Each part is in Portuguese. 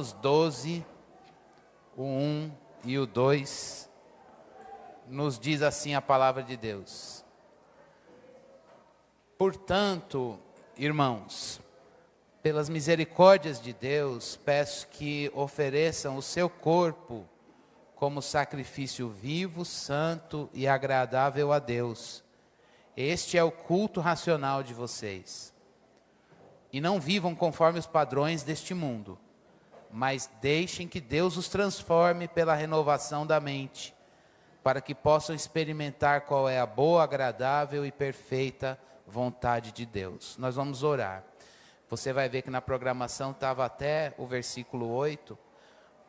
Romanos 12, o 1 e o 2, nos diz assim a palavra de Deus. Portanto, irmãos, pelas misericórdias de Deus, peço que ofereçam o seu corpo como sacrifício vivo, santo e agradável a Deus. Este é o culto racional de vocês. E não vivam conforme os padrões deste mundo, mas deixem que Deus os transforme pela renovação da mente, para que possam experimentar qual é a boa, agradável e perfeita vontade de Deus. Nós vamos orar. Você vai ver que na programação estava até o versículo 8,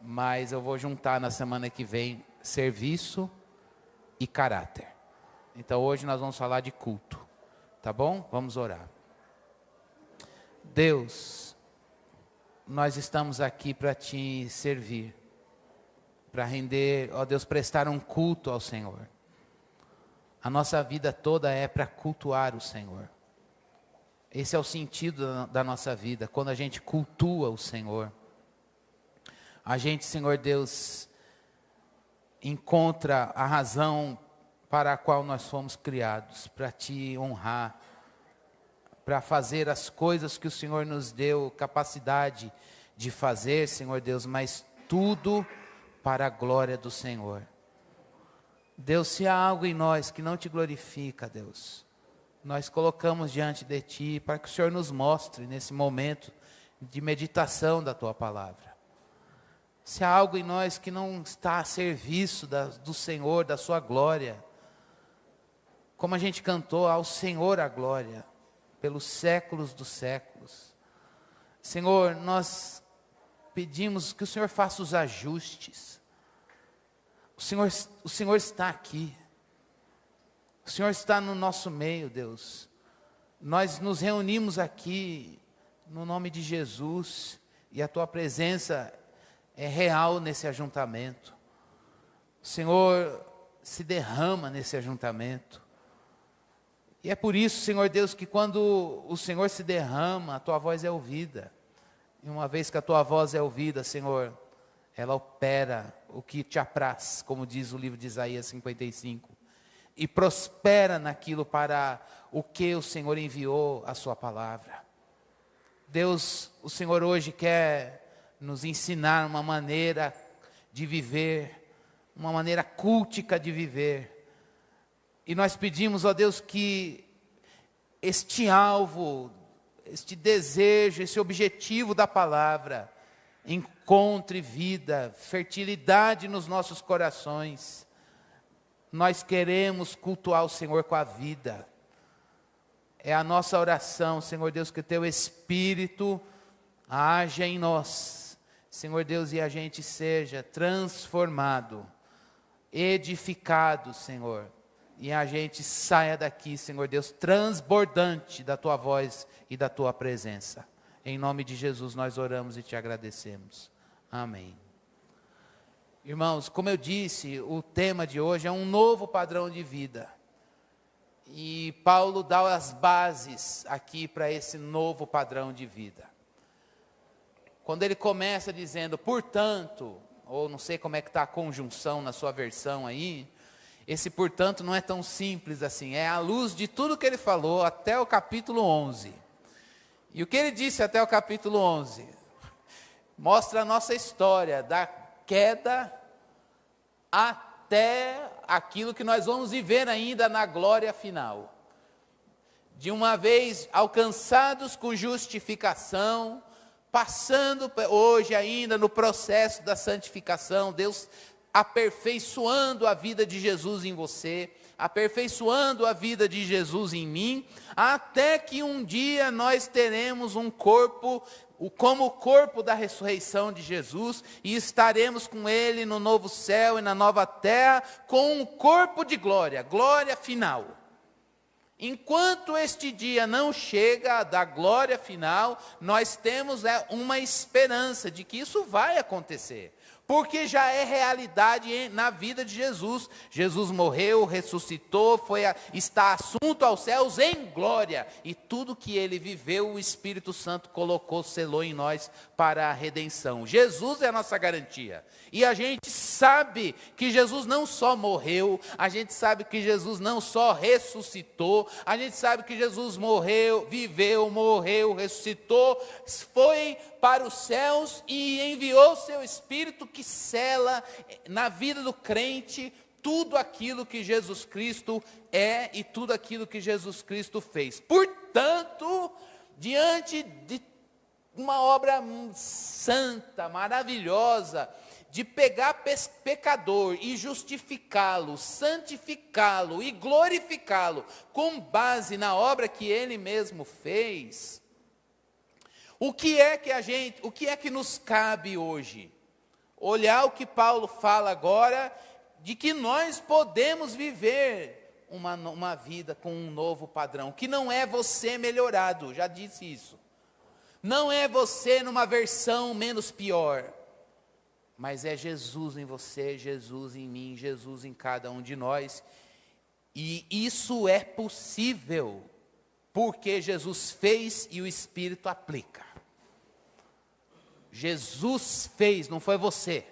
mas eu vou juntar na semana que vem serviço e caráter. Então hoje nós vamos falar de culto, tá bom? Vamos orar. Deus, nós estamos aqui para te servir, para render, ó Deus, prestar um culto ao Senhor. A nossa vida toda é para cultuar o Senhor. Esse é o sentido da nossa vida, quando a gente cultua o Senhor. A gente, Senhor Deus, encontra a razão para a qual nós fomos criados, para te honrar, para fazer as coisas que o Senhor nos deu capacidade de fazer, Senhor Deus, mas tudo para a glória do Senhor. Deus, se há algo em nós que não te glorifica, Deus, nós colocamos diante de Ti, para que o Senhor nos mostre nesse momento de meditação da Tua palavra. Se há algo em nós que não está a serviço do Senhor, da Sua glória, como a gente cantou, ao Senhor a glória, pelos séculos dos séculos. Senhor, nós pedimos que o Senhor faça os ajustes. O Senhor está aqui. O Senhor está no nosso meio, Deus. Nós nos reunimos aqui no nome de Jesus e a Tua presença é real nesse ajuntamento. O Senhor se derrama nesse ajuntamento. E é por isso, Senhor Deus, que quando o Senhor se derrama, a Tua voz é ouvida. E uma vez que a Tua voz é ouvida, Senhor, ela opera o que te apraz, como diz o livro de Isaías 55. E prospera naquilo para o que o Senhor enviou a Sua palavra. Deus, o Senhor hoje quer nos ensinar uma maneira de viver, uma maneira cultica de viver. E nós pedimos, ó Deus, que este alvo, este desejo, esse objetivo da palavra, encontre vida, fertilidade nos nossos corações. Nós queremos cultuar o Senhor com a vida. É a nossa oração, Senhor Deus, que o Teu Espírito haja em nós, Senhor Deus, e a gente seja transformado, edificado, Senhor. E a gente saia daqui, Senhor Deus, transbordante da Tua voz e da Tua presença. Em nome de Jesus nós oramos e te agradecemos. Amém. Irmãos, como eu disse, o tema de hoje é um novo padrão de vida. E Paulo dá as bases aqui para esse novo padrão de vida. Quando ele começa dizendo, portanto, ou não sei como é que está a conjunção na sua versão aí, esse portanto não é tão simples assim, é à luz de tudo que ele falou até o capítulo 11. E o que ele disse até o capítulo 11? Mostra a nossa história, da queda até aquilo que nós vamos viver ainda na glória final. De uma vez alcançados com justificação, passando hoje ainda no processo da santificação, Deus aperfeiçoando a vida de Jesus em você, aperfeiçoando a vida de Jesus em mim, até que um dia nós teremos um corpo, como o corpo da ressurreição de Jesus, e estaremos com Ele no novo céu e na nova terra, com um corpo de glória, glória final. Enquanto este dia não chega da glória final, nós temos uma esperança de que isso vai acontecer. porque já é realidade na vida de Jesus. Jesus morreu, ressuscitou, está assunto aos céus em glória, e tudo que ele viveu, o Espírito Santo colocou, selou em nós para a redenção. Jesus é a nossa garantia, e a gente sabe que Jesus não só morreu, a gente sabe que Jesus não só ressuscitou, a gente sabe que Jesus morreu, viveu, morreu, ressuscitou, foi para os céus e enviou seu Espírito que sela na vida do crente tudo aquilo que Jesus Cristo é e tudo aquilo que Jesus Cristo fez. Portanto, diante de uma obra santa, maravilhosa, de pegar pecador e justificá-lo, santificá-lo e glorificá-lo com base na obra que ele mesmo fez, o que é que nos cabe hoje? Olhar o que Paulo fala agora, de que nós podemos viver uma vida com um novo padrão, que não é você melhorado, já disse isso. Não é você numa versão menos pior, mas é Jesus em você, Jesus em mim, Jesus em cada um de nós. E isso é possível, porque Jesus fez e o Espírito aplica. Jesus fez, não foi você,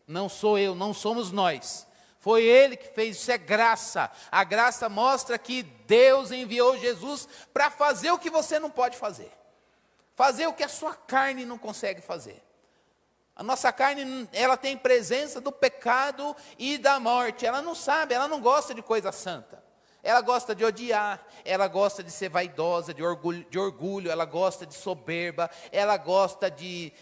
não sou eu, não somos nós. Foi Ele que fez, isso é graça. A graça mostra que Deus enviou Jesus para fazer o que você não pode fazer. Fazer o que a sua carne não consegue fazer. A nossa carne, ela tem presença do pecado e da morte. Ela não sabe, ela não gosta de coisa santa. Ela gosta de odiar, ela gosta de ser vaidosa, de orgulho, ela gosta de soberba, ela gosta de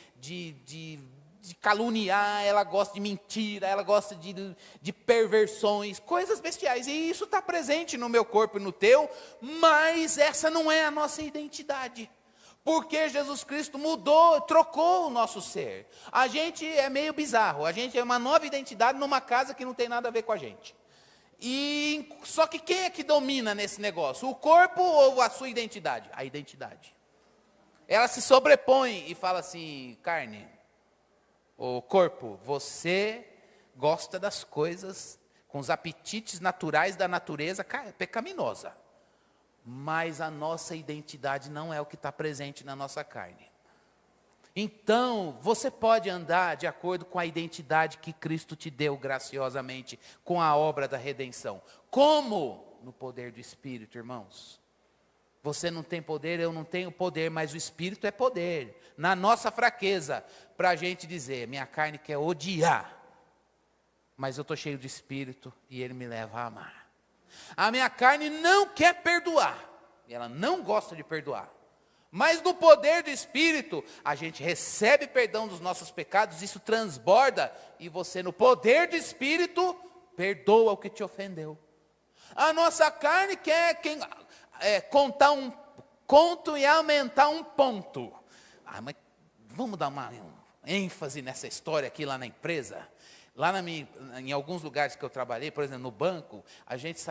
caluniar, ela gosta de mentira, ela gosta de perversões, coisas bestiais. E isso está presente no meu corpo e no teu, mas essa não é a nossa identidade. Porque Jesus Cristo mudou, trocou o nosso ser. A gente é meio bizarro, a gente é uma nova identidade numa casa que não tem nada a ver com a gente. Só que quem é que domina nesse negócio? O corpo ou a sua identidade? A identidade. Ela se sobrepõe e fala assim: carne, o corpo, você gosta das coisas com os apetites naturais da natureza pecaminosa. Mas a nossa identidade não é o que está presente na nossa carne. Então, você pode andar de acordo com a identidade que Cristo te deu graciosamente, com a obra da redenção. Como? No poder do Espírito, irmãos. Você não tem poder, eu não tenho poder, mas o Espírito é poder. Na nossa fraqueza, para a gente dizer: minha carne quer odiar, mas eu estou cheio de Espírito e Ele me leva a amar. A minha carne não quer perdoar, e ela não gosta de perdoar. Mas no poder do Espírito, a gente recebe perdão dos nossos pecados, isso transborda, e você no poder do Espírito, perdoa o que te ofendeu. A nossa carne quer contar um conto e aumentar um ponto. Mas vamos dar uma ênfase nessa história aqui lá na empresa. Lá em alguns lugares que eu trabalhei, por exemplo, no banco, a gente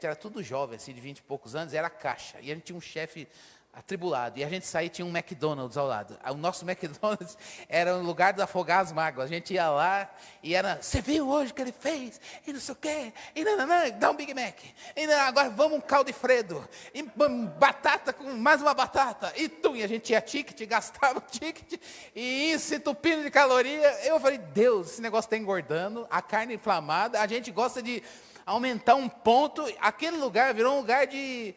era tudo jovem, assim, de 20 e poucos anos, era caixa. E a gente tinha um chefe atribulado, e a gente saía e tinha um McDonald's ao lado. O nosso McDonald's era um lugar de afogar as mágoas. A gente ia lá e era: você viu hoje o que ele fez? E não sei o quê, e dá um Big Mac, e agora vamos um caldo de Fredo, e batata com mais uma batata, e a gente tinha ticket, gastava o ticket, e isso, entupindo de caloria. Eu falei: Deus, esse negócio está engordando, a carne inflamada, a gente gosta de aumentar um ponto. Aquele lugar virou um lugar de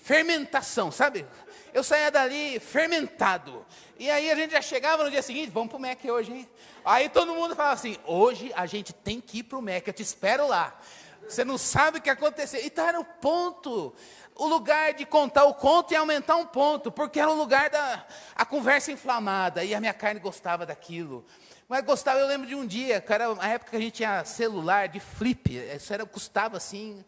fermentação, sabe? Eu saía dali fermentado. E aí a gente já chegava no dia seguinte: vamos pro Mac hoje, hein? Aí todo mundo falava assim: hoje a gente tem que ir pro Mac, eu te espero lá. Você não sabe o que aconteceu. Então era o ponto, o lugar de contar o conto e aumentar um ponto, porque era o lugar a conversa inflamada, e a minha carne gostava daquilo. Mas gostava, eu lembro de um dia, cara, na época que a gente tinha celular de flip, isso custava assim...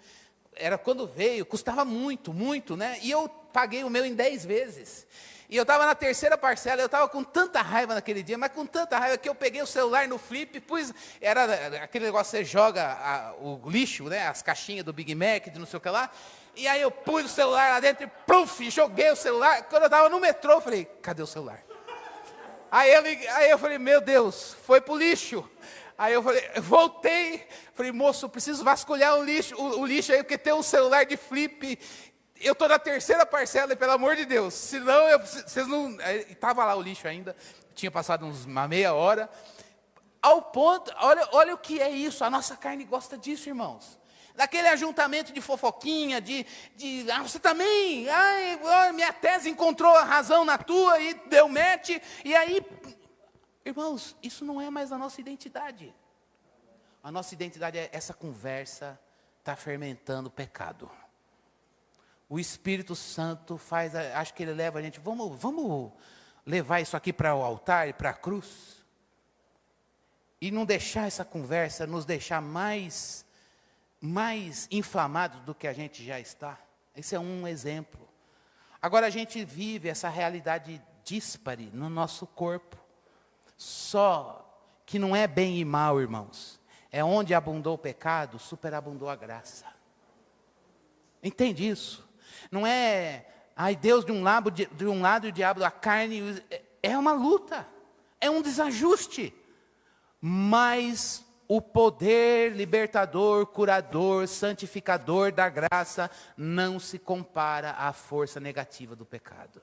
quando veio, custava muito, muito, né? E eu paguei o meu em 10 vezes. E eu estava na terceira parcela, eu estava com tanta raiva naquele dia, mas com tanta raiva que eu peguei o celular no flip, era aquele negócio que você joga o lixo, né? As caixinhas do Big Mac, de não sei o que lá. E aí eu pus o celular lá dentro e joguei o celular. Quando eu estava no metrô, eu falei: cadê o celular? Aí eu falei, meu Deus, foi pro lixo. Aí eu falei, voltei, falei, moço, eu preciso vasculhar o lixo aí, porque tem um celular de flip. Eu estou na terceira parcela, pelo amor de Deus. Senão, vocês não... Estava lá o lixo ainda, tinha passado uma meia hora. Ao ponto, olha o que é isso, a nossa carne gosta disso, irmãos. Daquele ajuntamento de fofoquinha, você também, minha tese encontrou a razão na tua e deu match. E aí, irmãos, isso não é mais a nossa identidade. A nossa identidade é essa conversa está fermentando o pecado. O Espírito Santo faz, acho que ele leva a gente, vamos levar isso aqui para o altar e para a cruz. E não deixar essa conversa nos deixar mais inflamados do que a gente já está. Esse é um exemplo. Agora a gente vive essa realidade díspare no nosso corpo. Só que não é bem e mal, irmãos. É onde abundou o pecado, superabundou a graça. Entende isso? Não é, Deus de um lado e o diabo da carne. É uma luta, é um desajuste. Mas o poder libertador, curador, santificador da graça não se compara à força negativa do pecado.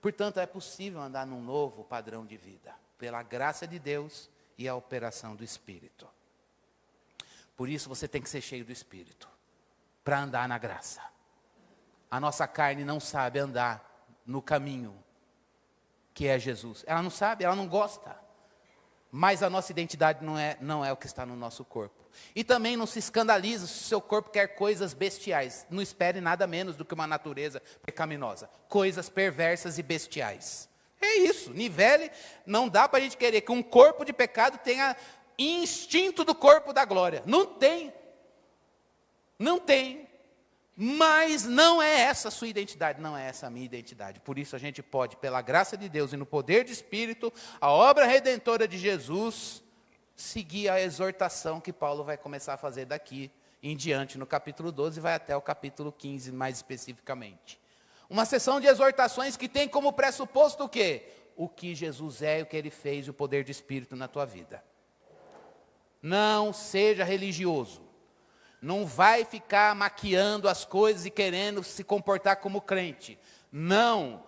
Portanto, é possível andar num novo padrão de vida, pela graça de Deus e a operação do Espírito. Por isso você tem que ser cheio do Espírito, para andar na graça. A nossa carne não sabe andar no caminho que é Jesus. Ela não sabe, ela não gosta. Mas a nossa identidade não é o que está no nosso corpo. E também não se escandalize se o seu corpo quer coisas bestiais. Não espere nada menos do que uma natureza pecaminosa. Coisas perversas e bestiais. É isso, nivele. Não dá para a gente querer que um corpo de pecado tenha instinto do corpo da glória. Não tem. Não tem. Mas não é essa a sua identidade, não é essa a minha identidade. Por isso a gente pode, pela graça de Deus e no poder de Espírito, a obra redentora de Jesus, seguir a exortação que Paulo vai começar a fazer daqui em diante, no capítulo 12, vai até o capítulo 15, mais especificamente. Uma sessão de exortações que tem como pressuposto o quê? O que Jesus é, o que Ele fez e o poder de Espírito na tua vida. Não seja religioso. Não vai ficar maquiando as coisas e querendo se comportar como crente. Não.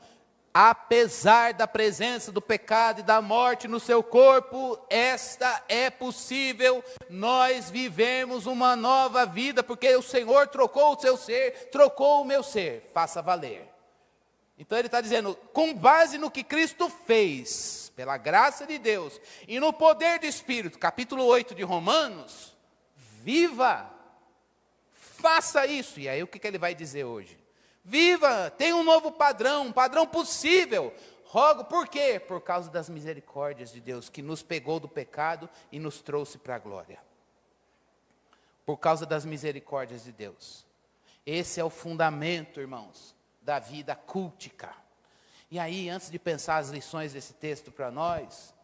Apesar da presença do pecado e da morte no seu corpo, esta é possível nós vivemos uma nova vida, porque o Senhor trocou o seu ser, trocou o meu ser. Faça valer. Então ele está dizendo, com base no que Cristo fez, pela graça de Deus, e no poder do Espírito, capítulo 8 de Romanos, viva. Faça isso. E aí o que ele vai dizer hoje? Viva, tem um novo padrão, um padrão possível. Rogo, por quê? Por causa das misericórdias de Deus, que nos pegou do pecado e nos trouxe para a glória. Por causa das misericórdias de Deus. Esse é o fundamento, irmãos, da vida cultica. E aí, antes de pensar as lições desse texto para nós,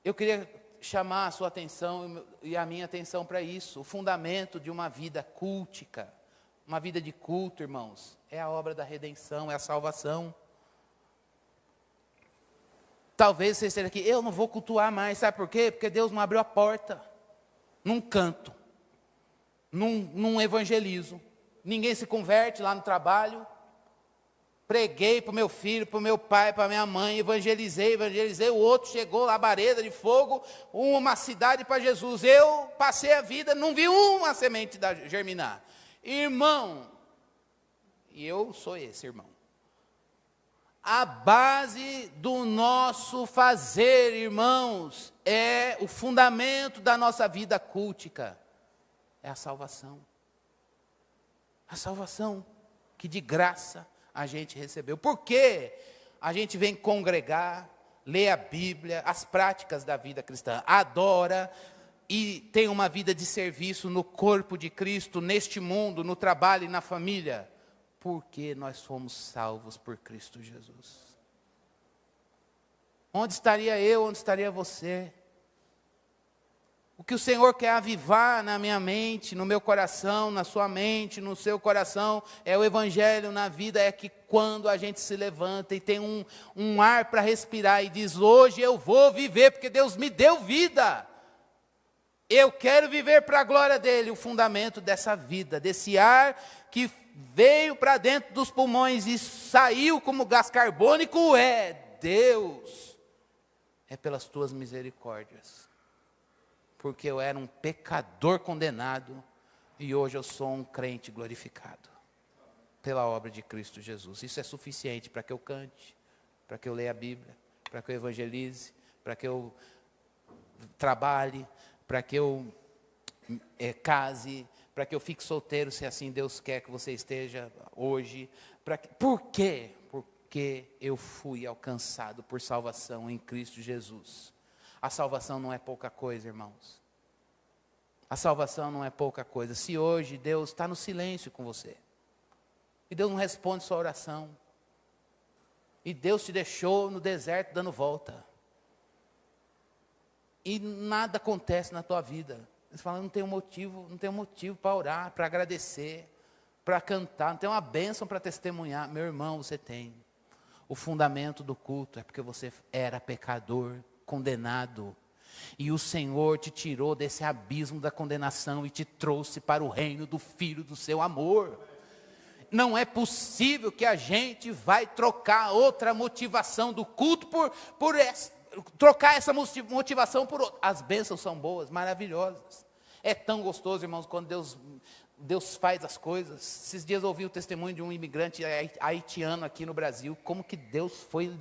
eu queria chamar a sua atenção e a minha atenção para isso. O fundamento de uma vida cultica, uma vida de culto, irmãos, é a obra da redenção, é a salvação. Talvez você esteja aqui, eu não vou cultuar mais, sabe por quê? Porque Deus não abriu a porta, não canto, não evangelizo, ninguém se converte lá no trabalho. Preguei para o meu filho, para o meu pai, para a minha mãe, evangelizei, o outro chegou, labareda de fogo, uma cidade para Jesus. Eu passei a vida, não vi uma semente germinar. Irmão, e eu sou esse irmão. A base do nosso fazer, irmãos, é o fundamento da nossa vida cultica, é a salvação. A salvação que de graça a gente recebeu. Por quê? A gente vem congregar, lê a Bíblia, as práticas da vida cristã, adora e tem uma vida de serviço no corpo de Cristo, neste mundo, no trabalho e na família. Porque nós fomos salvos por Cristo Jesus. Onde estaria eu, onde estaria você? que o Senhor quer avivar na minha mente, no meu coração, na sua mente, no seu coração, é o Evangelho na vida, é que quando a gente se levanta e tem um ar para respirar e diz, hoje eu vou viver, porque Deus me deu vida. Eu quero viver para a glória dEle, o fundamento dessa vida, desse ar que veio para dentro dos pulmões e saiu como gás carbônico, é Deus. É pelas tuas misericórdias. Porque eu era um pecador condenado e hoje eu sou um crente glorificado pela obra de Cristo Jesus. Isso é suficiente para que eu cante, para que eu leia a Bíblia, para que eu evangelize, para que eu trabalhe, para que eu case, para que eu fique solteiro, se assim Deus quer que você esteja hoje. Por quê? Porque eu fui alcançado por salvação em Cristo Jesus. A salvação não é pouca coisa, irmãos. A salvação não é pouca coisa. Se hoje Deus está no silêncio com você, e Deus não responde sua oração, e Deus te deixou no deserto dando volta, e nada acontece na tua vida, você fala, não tem um motivo para orar, para agradecer, para cantar, não tem uma bênção para testemunhar. Meu irmão, você tem. O fundamento do culto é porque você era pecador, condenado, e o Senhor te tirou desse abismo da condenação e te trouxe para o reino do Filho do seu amor. Não é possível que a gente vai trocar outra motivação do culto trocar essa motivação por outra. As bênçãos são boas, maravilhosas. É tão gostoso, irmãos, quando Deus faz as coisas. Esses dias eu ouvi o testemunho de um imigrante haitiano aqui no Brasil, como que Deus foi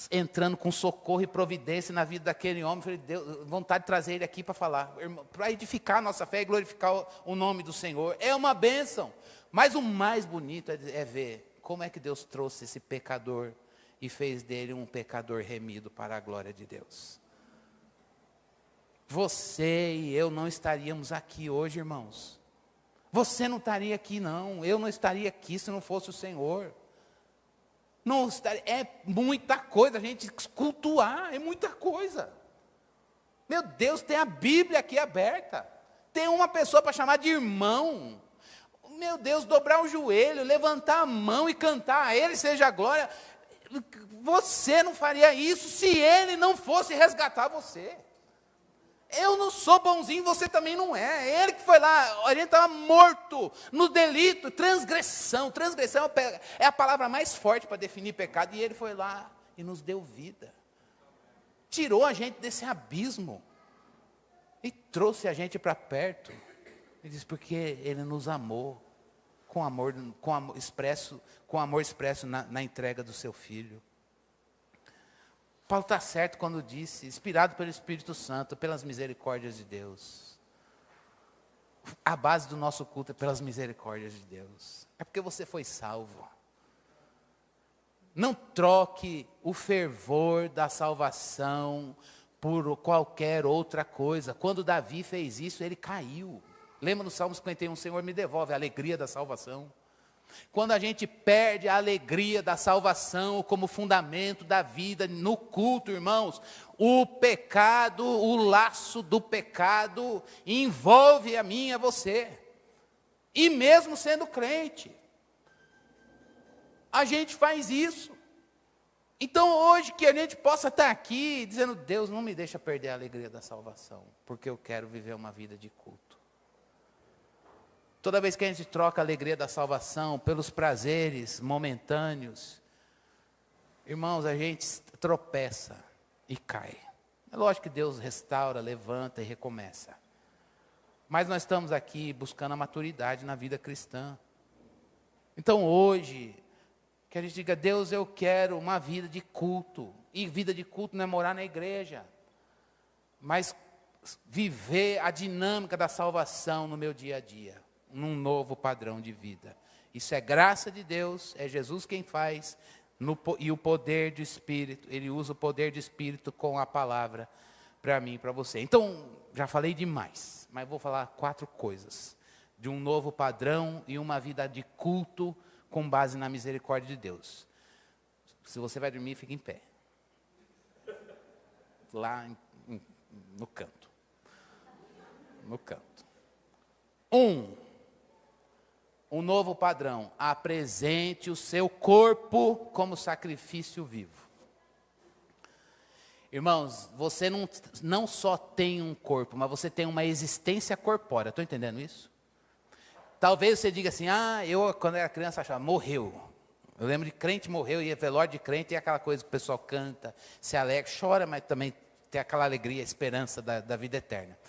entrando com socorro e providência na vida daquele homem. Falei, Deus, vontade de trazer ele aqui para falar, para edificar a nossa fé e glorificar o nome do Senhor. É uma bênção, mas o mais bonito é ver como é que Deus trouxe esse pecador e fez dele um pecador remido para a glória de Deus. Você e eu não estaríamos aqui hoje, irmãos. Você não estaria aqui, não. Eu não estaria aqui se não fosse o Senhor. Não estaria, é muita coisa a gente cultuar, é muita coisa. Meu Deus, tem a Bíblia aqui aberta. Tem uma pessoa para chamar de irmão. Meu Deus, dobrar o joelho, levantar a mão e cantar a Ele seja a glória. Você não faria isso se Ele não fosse resgatar você. Eu não sou bonzinho, você também não é. Ele que foi lá, ele estava morto no delito, transgressão. Transgressão é a palavra mais forte para definir pecado. E ele foi lá e nos deu vida. Tirou a gente desse abismo. E trouxe a gente para perto. Ele diz, porque ele nos amou. Com amor expresso na entrega do seu filho. Paulo está certo quando disse, inspirado pelo Espírito Santo, pelas misericórdias de Deus. A base do nosso culto é pelas misericórdias de Deus. É porque você foi salvo. Não troque o fervor da salvação por qualquer outra coisa. Quando Davi fez isso, ele caiu. Lembra no Salmo 51, Senhor, me devolve a alegria da salvação. Quando a gente perde a alegria da salvação como fundamento da vida no culto, irmãos, o pecado, o laço do pecado envolve a mim e a você. E mesmo sendo crente, a gente faz isso. Então hoje que a gente possa estar aqui dizendo, Deus não me deixa perder a alegria da salvação, porque eu quero viver uma vida de culto. Toda vez que a gente troca a alegria da salvação pelos prazeres momentâneos, irmãos, a gente tropeça e cai. É lógico que Deus restaura, levanta e recomeça. Mas nós estamos aqui buscando a maturidade na vida cristã. Então hoje, que a gente diga, Deus, eu quero uma vida de culto. E vida de culto não é morar na igreja, mas viver a dinâmica da salvação no meu dia a dia. Num novo padrão de vida. Isso é graça de Deus, é Jesus quem faz, e o poder do Espírito, Ele usa o poder do Espírito com a palavra para mim e para você. Então, já falei demais, mas vou falar 4 coisas, de um novo padrão e uma vida de culto com base na misericórdia de Deus. Se você vai dormir, fique em pé. Lá no canto. no canto. Um novo padrão. Apresente o seu corpo como sacrifício vivo. Irmãos, você não só tem um corpo, mas você tem uma existência corpórea. Estão entendendo isso? Talvez você diga assim, eu quando era criança achava, morreu. Eu lembro de crente morreu, ia velório de crente, e aquela coisa que o pessoal canta, se alegra, chora, mas também tem aquela alegria, esperança da vida eterna.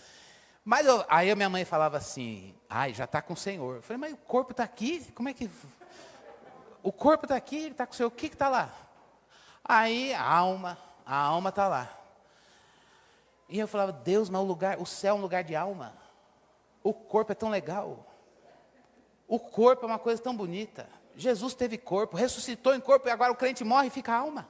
Mas aí a minha mãe falava assim, já está com o Senhor. Eu falei, mas o corpo está aqui? Como é que... O corpo está aqui, ele está com o Senhor, o que está lá? Aí a alma está lá. E eu falava, Deus, mas o céu é um lugar de alma. O corpo é tão legal. O corpo é uma coisa tão bonita. Jesus teve corpo, ressuscitou em corpo, e agora o crente morre e fica alma.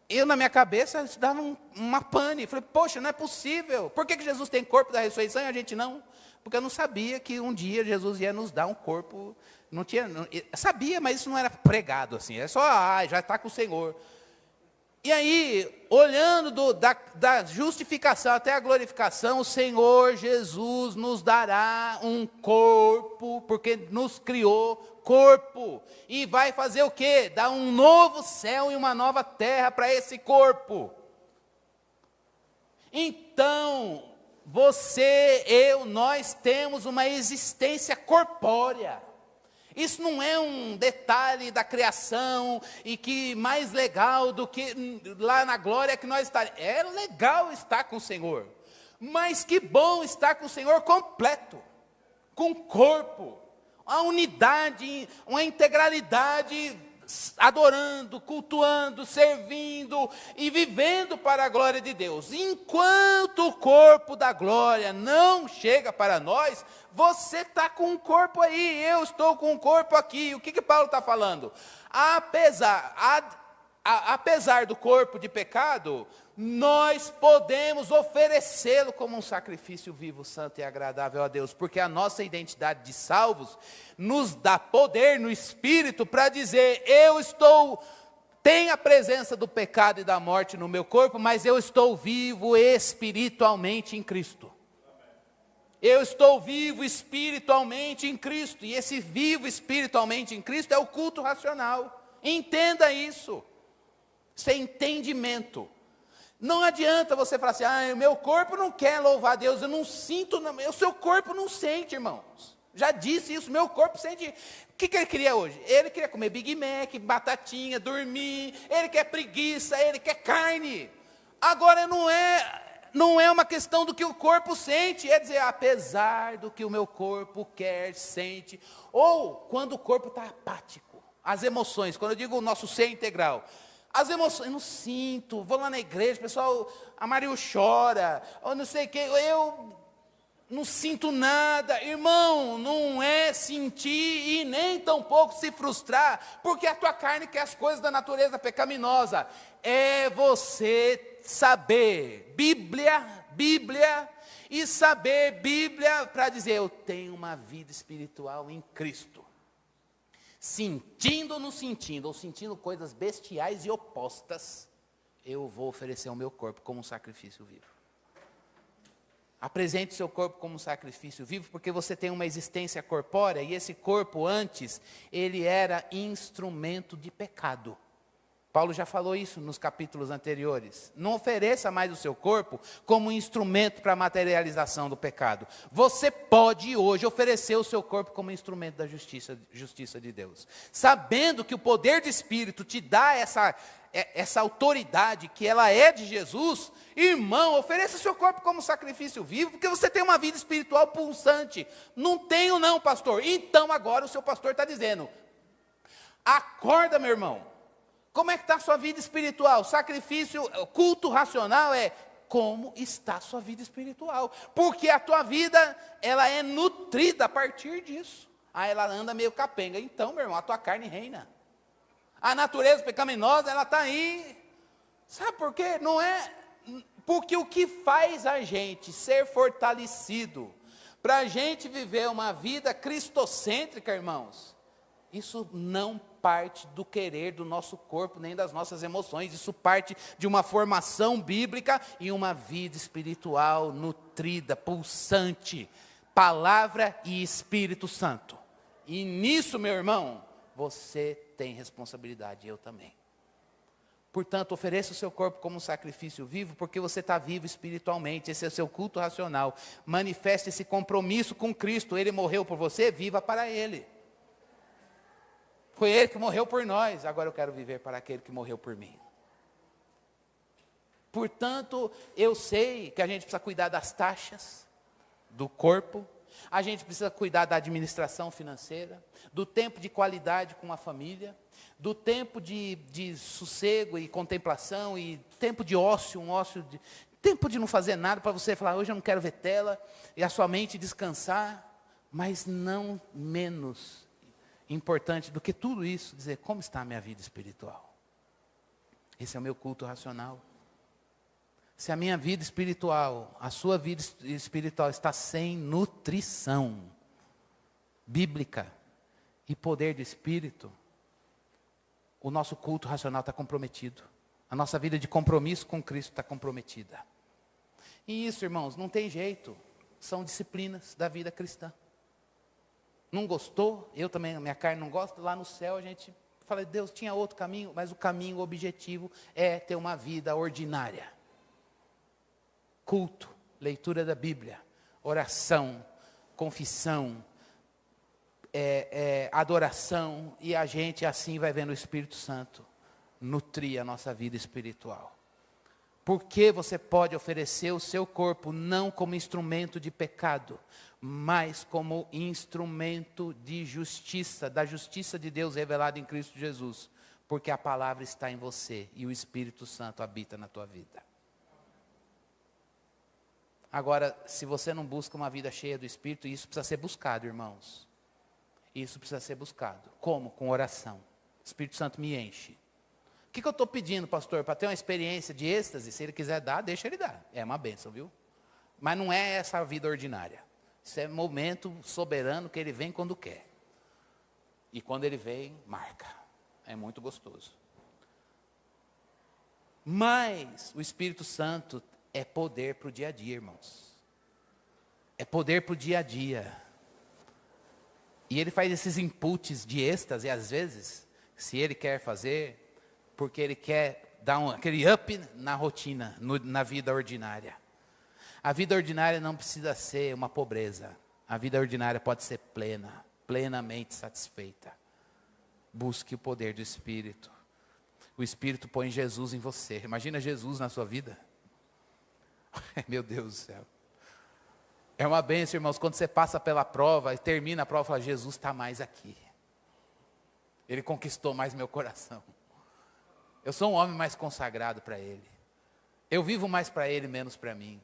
Eu, na minha cabeça, isso dava uma pane. Falei, poxa, não é possível. Por que Jesus tem corpo da ressurreição e a gente não? Porque eu não sabia que um dia Jesus ia nos dar um corpo. Sabia, mas isso não era pregado assim. É só, já está com o Senhor. E aí, olhando da justificação até a glorificação, o Senhor Jesus nos dará um corpo, porque nos criou corpo. E vai fazer o quê? Dar um novo céu e uma nova terra para esse corpo. Então, nós temos uma existência corpórea. Isso não é um detalhe da criação e que mais legal do que lá na glória que nós estaremos. É legal estar com o Senhor, mas que bom estar com o Senhor completo, com corpo, a unidade, uma integralidade, adorando, cultuando, servindo e vivendo para a glória de Deus. Enquanto o corpo da glória não chega para nós, você está com um corpo aí, eu estou com um corpo aqui. O que Paulo está falando? Apesar do corpo de pecado, nós podemos oferecê-lo como um sacrifício vivo, santo e agradável a Deus, porque a nossa identidade de salvos nos dá poder no Espírito para dizer, tenho a presença do pecado e da morte no meu corpo, mas eu estou vivo espiritualmente em Cristo. Eu estou vivo espiritualmente em Cristo, e esse vivo espiritualmente em Cristo é o culto racional. Entenda isso. Isso é entendimento. Não adianta você falar assim, o meu corpo não quer louvar a Deus, eu não sinto, o seu corpo não sente, irmãos. Já disse isso, meu corpo sente. O que ele queria hoje? Ele queria comer Big Mac, batatinha, dormir, ele quer preguiça, ele quer carne. Agora não é uma questão do que o corpo sente, é dizer, apesar do que o meu corpo quer, sente, ou quando o corpo está apático, as emoções, quando eu digo o nosso ser integral, as emoções, eu não sinto, vou lá na igreja, o pessoal, a Maria chora, ou não sei o que, eu não sinto nada. Irmão, não é sentir e nem tampouco se frustrar, porque a tua carne quer as coisas da natureza pecaminosa. É você saber Bíblia, e saber Bíblia para dizer, eu tenho uma vida espiritual em Cristo. Sentindo ou não sentindo, ou sentindo coisas bestiais e opostas, eu vou oferecer o meu corpo como um sacrifício vivo. Apresente o seu corpo como um sacrifício vivo, porque você tem uma existência corpórea, e esse corpo antes, ele era instrumento de pecado. Paulo já falou isso nos capítulos anteriores. Não ofereça mais o seu corpo como um instrumento para a materialização do pecado. Você pode hoje oferecer o seu corpo como instrumento da justiça de Deus. Sabendo que o poder do Espírito te dá essa autoridade, que ela é de Jesus, irmão, ofereça o seu corpo como sacrifício vivo, porque você tem uma vida espiritual pulsante. Não tenho não, pastor. Então agora o seu pastor está dizendo, acorda, meu irmão. Como é que está a sua vida espiritual? Sacrifício, culto racional é como está a sua vida espiritual. Porque a tua vida, ela é nutrida a partir disso. Ela anda meio capenga. Então, meu irmão, a tua carne reina. A natureza pecaminosa, ela está aí. Sabe por quê? Não é... Porque o que faz a gente ser fortalecido, para a gente viver uma vida cristocêntrica, irmãos, isso não parte do querer do nosso corpo, nem das nossas emoções. Isso parte de uma formação bíblica e uma vida espiritual nutrida, pulsante, palavra e Espírito Santo. E nisso, meu irmão, você tem responsabilidade, eu também. Portanto, ofereça o seu corpo como um sacrifício vivo, porque você está vivo espiritualmente, esse é o seu culto racional. Manifeste esse compromisso com Cristo, Ele morreu por você, viva para Ele. Foi Ele que morreu por nós, agora eu quero viver para aquele que morreu por mim. Portanto, eu sei que a gente precisa cuidar das taxas do corpo, a gente precisa cuidar da administração financeira, do tempo de qualidade com a família, do tempo de sossego e contemplação, e tempo de ócio, tempo de não fazer nada, para você falar, hoje eu não quero ver tela, e a sua mente descansar, mas não menos importante do que tudo isso, dizer, como está a minha vida espiritual? Esse é o meu culto racional. Se a minha vida espiritual, a sua vida espiritual está sem nutrição bíblica e poder do Espírito, o nosso culto racional está comprometido. A nossa vida de compromisso com Cristo está comprometida. E isso, irmãos, não tem jeito. São disciplinas da vida cristã. Não gostou? Eu também, a minha carne não gosta. Lá no céu a gente fala, Deus tinha outro caminho, mas o caminho, o objetivo é ter uma vida ordinária. Culto, leitura da Bíblia, oração, confissão, adoração, e a gente assim vai vendo o Espírito Santo nutrir a nossa vida espiritual. Porque você pode oferecer o seu corpo não como instrumento de pecado, mas como instrumento de justiça, da justiça de Deus revelada em Cristo Jesus, porque a palavra está em você e o Espírito Santo habita na tua vida. Agora, se você não busca uma vida cheia do Espírito, isso precisa ser buscado, irmãos. Isso precisa ser buscado. Como? Com oração. O Espírito Santo me enche. O que eu estou pedindo, pastor? Para ter uma experiência de êxtase, se ele quiser dar, deixa ele dar. É uma bênção, viu? Mas não é essa a vida ordinária. Isso é momento soberano que ele vem quando quer. E quando ele vem, marca. É muito gostoso. Mas o Espírito Santo é poder para o dia a dia, irmãos. É poder para o dia a dia. E ele faz esses inputs de êxtase, às vezes, se ele quer fazer, porque ele quer dar aquele up na rotina, na vida ordinária. A vida ordinária não precisa ser uma pobreza. A vida ordinária pode ser plena, plenamente satisfeita. Busque o poder do Espírito. O Espírito põe Jesus em você. Imagina Jesus na sua vida. Meu Deus do céu. É uma bênção, irmãos, quando você passa pela prova e termina a prova, fala, Jesus está mais aqui. Ele conquistou mais meu coração. Eu sou um homem mais consagrado para Ele. Eu vivo mais para Ele, menos para mim.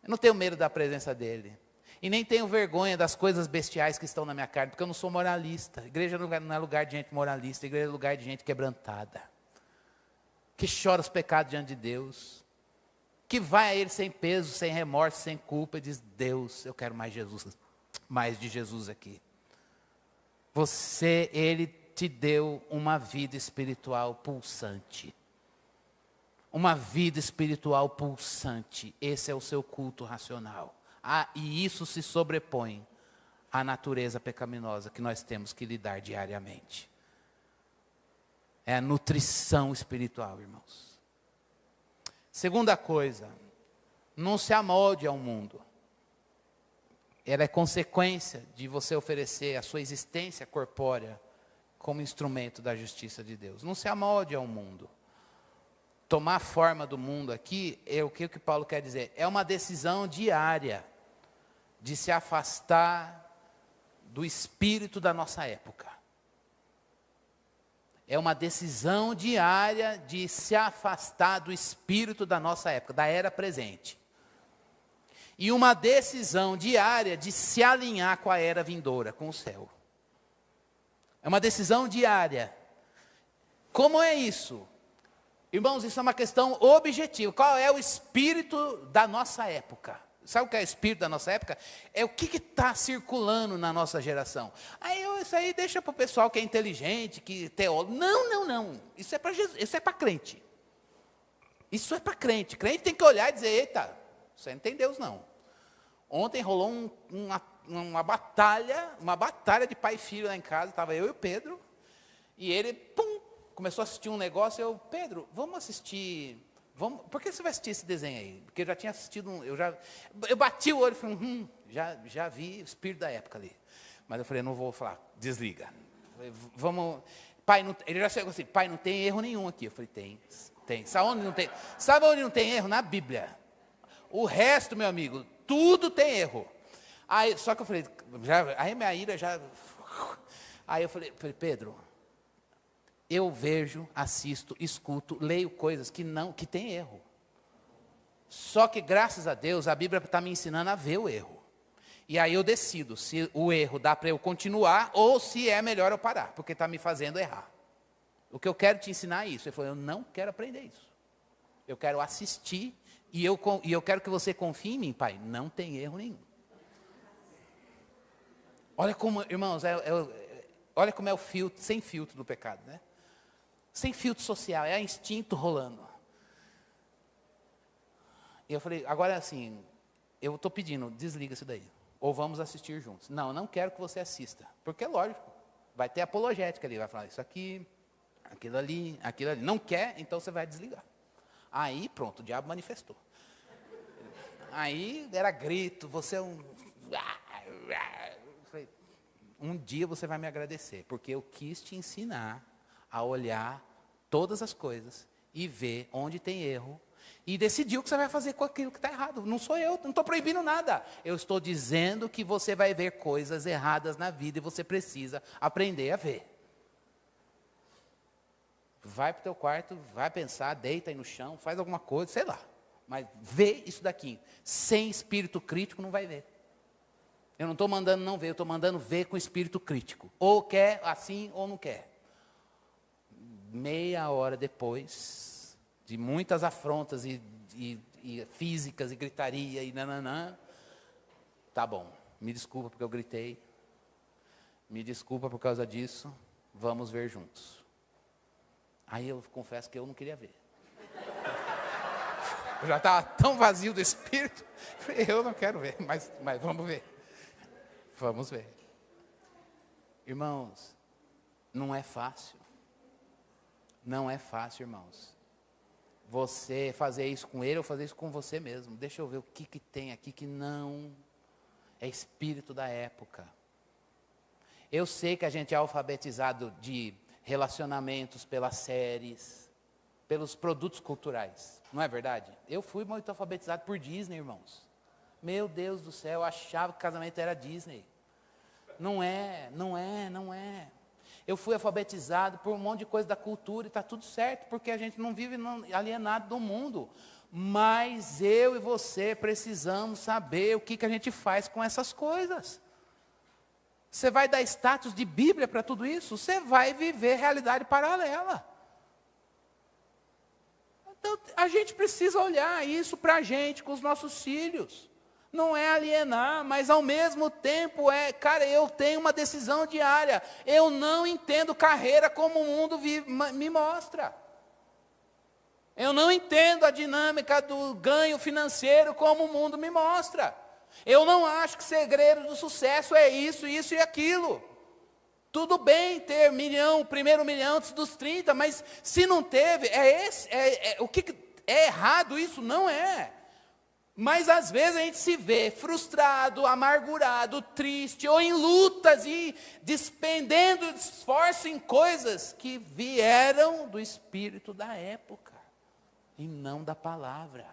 Eu não tenho medo da presença dEle. E nem tenho vergonha das coisas bestiais que estão na minha carne, porque eu não sou moralista. Igreja não é lugar de gente moralista, igreja é lugar de gente quebrantada. Que chora os pecados diante de Deus. Que vai a Ele sem peso, sem remorso, sem culpa, e diz, Deus, eu quero mais Jesus, mais de Jesus aqui. Ele te deu uma vida espiritual pulsante. Uma vida espiritual pulsante. Esse é o seu culto racional. E isso se sobrepõe à natureza pecaminosa que nós temos que lidar diariamente. É a nutrição espiritual, irmãos. Segunda coisa, não se amolde ao mundo. Ela é consequência de você oferecer a sua existência corpórea como instrumento da justiça de Deus. Não se amolde ao mundo. Tomar forma do mundo aqui, é o que Paulo quer dizer? É uma decisão diária de se afastar do espírito da nossa época. É uma decisão diária de se afastar do espírito da nossa época, da era presente. E uma decisão diária de se alinhar com a era vindoura, com o céu. É uma decisão diária. Como é isso? Irmãos, isso é uma questão objetiva. Qual é o espírito da nossa época? Sabe o que é o espírito da nossa época? É o que está circulando na nossa geração. Aí isso aí deixa para o pessoal que é inteligente, que teólogo. Não. Isso é para Jesus, isso é para crente. Isso é para crente. Crente tem que olhar e dizer, eita, você não tem Deus não. Ontem rolou uma batalha de pai e filho lá em casa, estava eu e o Pedro, e ele, começou a assistir um negócio, Pedro, vamos assistir, por que você vai assistir esse desenho aí? Porque eu já tinha assistido, eu bati o olho e falei, já vi o espírito da época ali. Mas eu falei, não vou falar, desliga. Falei, vamos, pai, não, ele já chegou assim, pai, não tem erro nenhum aqui. Eu falei, tem. Sabe onde não tem erro? Na Bíblia. O resto, meu amigo, tudo tem erro. Aí, só que eu falei, aí minha ira já... Aí eu falei, Pedro, eu vejo, assisto, escuto, leio coisas que tem erro. Só que, graças a Deus, a Bíblia está me ensinando a ver o erro. E aí eu decido se o erro dá para eu continuar ou se é melhor eu parar, porque está me fazendo errar. O que eu quero te ensinar é isso. Ele falou, eu não quero aprender isso. Eu quero assistir e eu quero que você confie em mim, pai. Não tem erro nenhum. Olha como, irmãos, olha como é o filtro, sem filtro do pecado, né? Sem filtro social, é instinto rolando. E eu falei, agora assim, eu estou pedindo, desliga isso daí. Ou vamos assistir juntos. Não quero que você assista. Porque é lógico, vai ter apologética ali, vai falar isso aqui, aquilo ali. Não quer, então você vai desligar. Aí, pronto, o diabo manifestou. Aí, era grito, você é um... Um dia você vai me agradecer, porque eu quis te ensinar a olhar todas as coisas e ver onde tem erro e decidir o que você vai fazer com aquilo que está errado. Não sou eu, não estou proibindo nada. Eu estou dizendo que você vai ver coisas erradas na vida e você precisa aprender a ver. Vai para o teu quarto, vai pensar, deita aí no chão, faz alguma coisa, sei lá. Mas vê isso daqui. Sem espírito crítico não vai ver. Eu não estou mandando não ver, eu estou mandando ver com espírito crítico. Ou quer assim ou não quer. Meia hora depois, de muitas afrontas e físicas e gritaria e nananã, tá bom, me desculpa porque eu gritei, me desculpa por causa disso, vamos ver juntos. Aí eu confesso que eu não queria ver. Eu já estava tão vazio do espírito, eu não quero ver, mas vamos ver. Vamos ver. Irmãos, não é fácil. Não é fácil, irmãos. Você fazer isso com ele ou fazer isso com você mesmo. Deixa eu ver o que tem aqui que não é espírito da época. Eu sei que a gente é alfabetizado de relacionamentos pelas séries, pelos produtos culturais. Não é verdade? Eu fui muito alfabetizado por Disney, irmãos. Meu Deus do céu, eu achava que casamento era Disney. Não é. Eu fui alfabetizado por um monte de coisa da cultura e está tudo certo, porque a gente não vive alienado do mundo. Mas eu e você precisamos saber o que a gente faz com essas coisas. Você vai dar status de Bíblia para tudo isso? Você vai viver realidade paralela. Então, a gente precisa olhar isso para a gente, com os nossos filhos. Não é alienar, mas ao mesmo tempo cara, eu tenho uma decisão diária. Eu não entendo carreira como o mundo me mostra. Eu não entendo a dinâmica do ganho financeiro como o mundo me mostra. Eu não acho que segredo do sucesso é isso e aquilo. Tudo bem ter primeiro milhão antes dos 30, mas se não teve, o que é errado isso? Não é. Mas às vezes a gente se vê frustrado, amargurado, triste, ou em lutas e despendendo esforço em coisas que vieram do espírito da época, e não da palavra.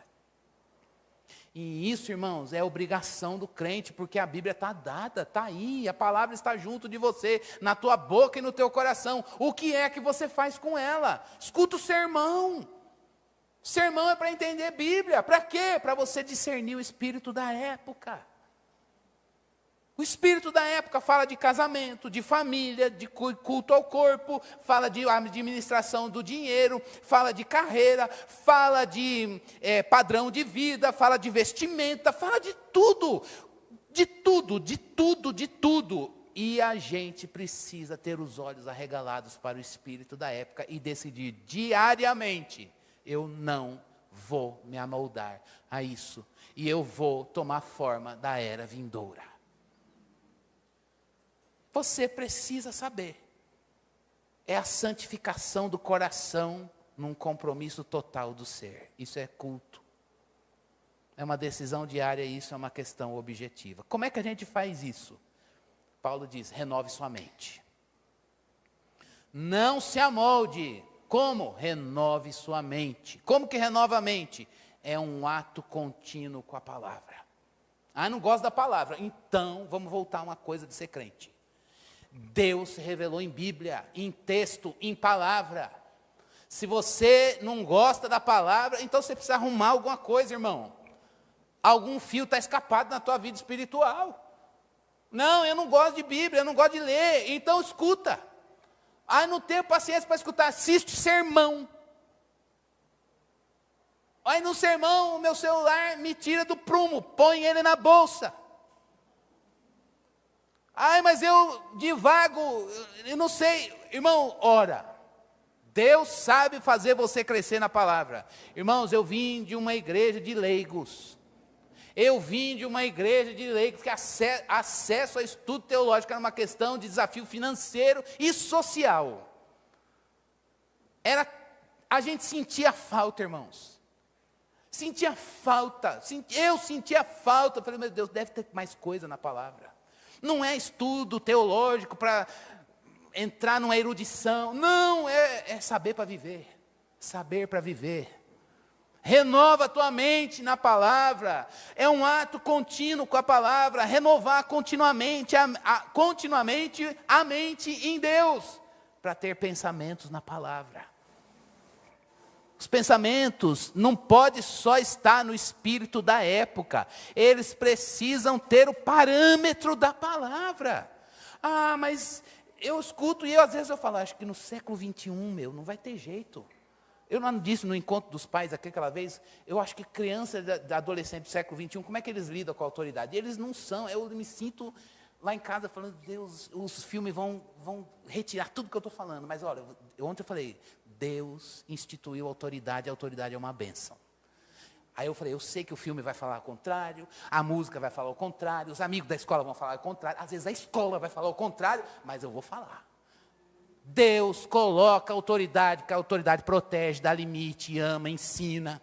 E isso, irmãos, é obrigação do crente, porque a Bíblia está dada, está aí, a palavra está junto de você, na tua boca e no teu coração. O que é que você faz com ela? Escuta o sermão. Sermão é para entender Bíblia. Para quê? Para você discernir o espírito da época. O espírito da época fala de casamento, de família, de culto ao corpo, fala de administração do dinheiro, fala de carreira, fala de padrão de vida, fala de vestimenta, fala de tudo. De tudo. E a gente precisa ter os olhos arregalados para o espírito da época e decidir diariamente: eu não vou me amoldar a isso, e eu vou tomar forma da era vindoura. Você precisa saber. É a santificação do coração num compromisso total do ser. Isso é culto. É uma decisão diária e isso é uma questão objetiva. Como é que a gente faz isso? Paulo diz: renove sua mente. Não se amolde. Como? Renove sua mente. Como que renova a mente? É um ato contínuo com a palavra. Ah, não gosto da palavra. Então, vamos voltar a uma coisa de ser crente. Deus se revelou em Bíblia, em texto, em palavra. Se você não gosta da palavra, então você precisa arrumar alguma coisa, irmão. Algum fio está escapado na tua vida espiritual. Não, eu não gosto de Bíblia, eu não gosto de ler. Então escuta. Ah, não tenho paciência para escutar. Assiste sermão. Aí no sermão, o meu celular me tira do prumo, põe ele na bolsa. Ai, mas eu divago, eu não sei. Irmão, ora. Deus sabe fazer você crescer na palavra. Irmãos, eu vim de uma igreja de leigos. Eu vim de uma igreja de leigos que acesso a estudo teológico era uma questão de desafio financeiro e social. A gente sentia falta, irmãos. Sentia falta. Eu sentia falta. Eu falei, meu Deus, deve ter mais coisa na palavra. Não é estudo teológico para entrar numa erudição. Não, é saber para viver. Saber para viver. Renova a tua mente na palavra. É um ato contínuo com a palavra. Renovar continuamente a mente em Deus. Para ter pensamentos na palavra. Os pensamentos não podem só estar no espírito da época. Eles precisam ter o parâmetro da palavra. Ah, mas eu escuto e às vezes eu falo, acho que no século 21, não vai ter jeito. Eu não disse no encontro dos pais aquela vez, eu acho que criança, adolescente do século 21, como é que eles lidam com a autoridade? Eles não são, eu me sinto lá em casa falando, Deus, os filmes vão retirar tudo que eu estou falando. Mas olha, ontem eu falei, Deus instituiu a autoridade é uma bênção. Aí eu falei, eu sei que o filme vai falar o contrário, a música vai falar o contrário, os amigos da escola vão falar o contrário, às vezes a escola vai falar o contrário, mas eu vou falar. Deus coloca autoridade, que a autoridade protege, dá limite, ama, ensina.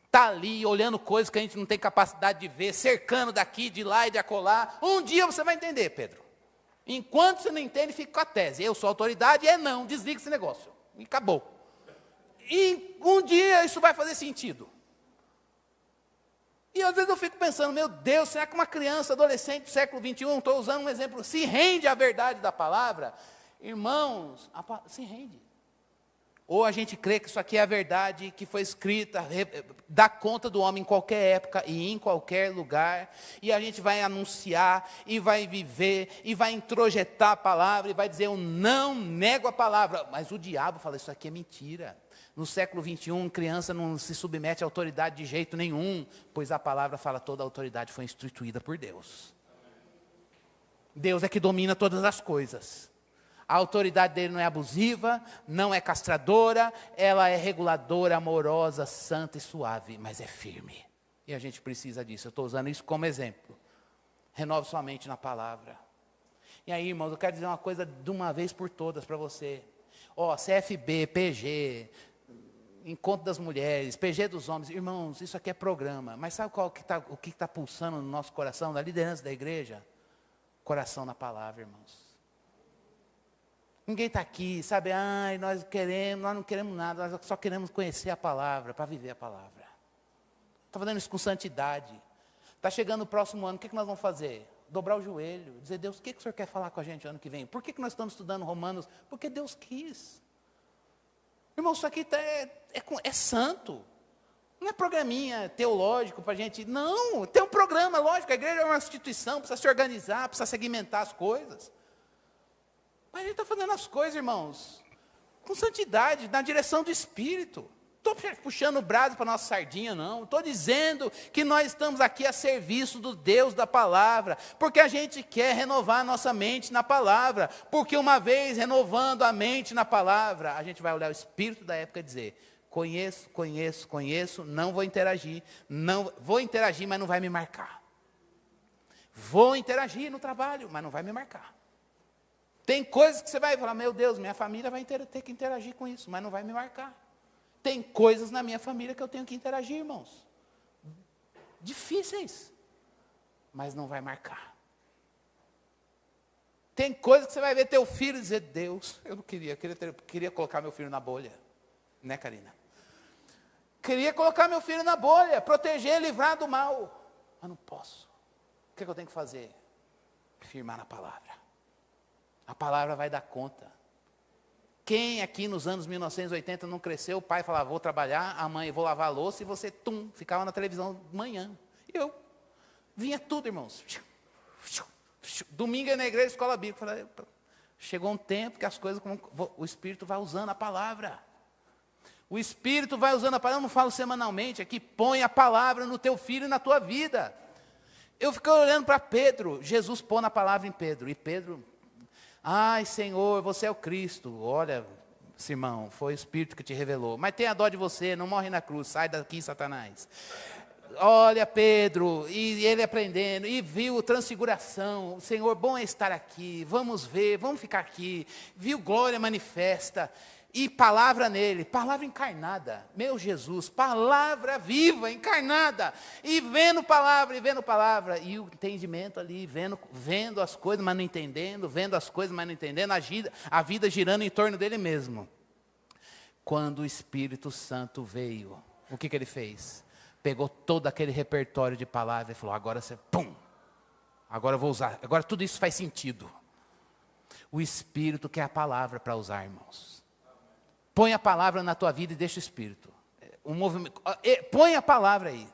Está ali olhando coisas que a gente não tem capacidade de ver, cercando daqui, de lá e de acolá. Um dia você vai entender, Pedro. Enquanto você não entende, fica com a tese. Eu sou autoridade, não, desliga esse negócio. E acabou. E um dia isso vai fazer sentido. E às vezes eu fico pensando, meu Deus, será que uma criança, adolescente do século 21, estou usando um exemplo, se rende à verdade da palavra? Irmãos, se rende. Ou a gente crê que isso aqui é a verdade, que foi escrita, dá conta do homem em qualquer época e em qualquer lugar, e a gente vai anunciar, e vai viver, e vai introjetar a palavra, e vai dizer, eu não nego a palavra, mas o diabo fala, isso aqui é mentira. No século 21, criança não se submete à autoridade de jeito nenhum, pois a palavra fala, toda a autoridade foi instituída por Deus. Deus é que domina todas as coisas. A autoridade dele não é abusiva, não é castradora, ela é reguladora, amorosa, santa e suave, mas é firme. E a gente precisa disso, eu estou usando isso como exemplo. Renove sua mente na palavra. E aí, irmãos, eu quero dizer uma coisa de uma vez por todas para você. CFB, PG, Encontro das Mulheres, PG dos Homens, irmãos, isso aqui é programa. Mas sabe o que está pulsando no nosso coração, na liderança da igreja? Coração na palavra, irmãos. Ninguém está aqui, sabe, nós não queremos nada, nós só queremos conhecer a palavra, para viver a palavra. Está fazendo isso com santidade. Está chegando o próximo ano, o que nós vamos fazer? Dobrar o joelho, dizer, Deus, o que o Senhor quer falar com a gente ano que vem? Por que nós estamos estudando Romanos? Porque Deus quis. Irmão, isso aqui é santo. Não é programinha teológico para a gente, não, tem um programa, lógico, a igreja é uma instituição, precisa se organizar, precisa segmentar as coisas. Mas a gente está fazendo as coisas, irmãos, com santidade, na direção do Espírito. estou puxando brasa para nossa sardinha, não. Estou dizendo que nós estamos aqui a serviço do Deus da palavra, porque a gente quer renovar a nossa mente na palavra, porque uma vez renovando a mente na palavra, a gente vai olhar o espírito da época e dizer: conheço, não vou interagir, mas não vai me marcar. Vou interagir no trabalho, mas não vai me marcar. Tem coisas que você vai falar: meu Deus, minha família vai ter que interagir com isso, mas não vai me marcar. Tem coisas na minha família que eu tenho que interagir, irmãos. Difíceis, mas não vai marcar. Tem coisas que você vai ver teu filho e dizer: Deus, eu não queria colocar meu filho na bolha. Né, Karina? Queria colocar meu filho na bolha, proteger, livrar do mal. Mas não posso. O que eu tenho que fazer? Firmar na palavra. A palavra vai dar conta. Quem aqui nos anos 1980 não cresceu, o pai falava: vou trabalhar, a mãe, vou lavar a louça, e você, ficava na televisão de manhã. E eu, vinha tudo, irmãos. Domingo ia na igreja, escola bíblica. Chegou um tempo que as coisas, o Espírito vai usando a palavra. O Espírito vai usando a palavra. Eu não falo semanalmente aqui, põe a palavra no teu filho e na tua vida. Eu fiquei olhando para Pedro, Jesus pôs a palavra em Pedro, e Pedro: ai, Senhor, você é o Cristo. Olha, Simão, foi o Espírito que te revelou. Mas tenha dó de você, não morre na cruz, sai daqui, Satanás. Olha, Pedro, e ele aprendendo, e viu transfiguração. Senhor, bom é estar aqui, vamos ver, vamos ficar aqui. Viu glória manifesta, e palavra nele, palavra encarnada. Meu Jesus, palavra viva, encarnada. E vendo palavra, e o entendimento ali, vendo as coisas, mas não entendendo, vendo as coisas, mas não entendendo, a vida girando em torno dele mesmo. Quando o Espírito Santo veio, o que ele fez? Pegou todo aquele repertório de palavras e falou: agora você, agora eu vou usar, agora tudo isso faz sentido. O Espírito quer a palavra para usar, irmãos. Põe a palavra na tua vida e deixa o Espírito. Põe a palavra aí.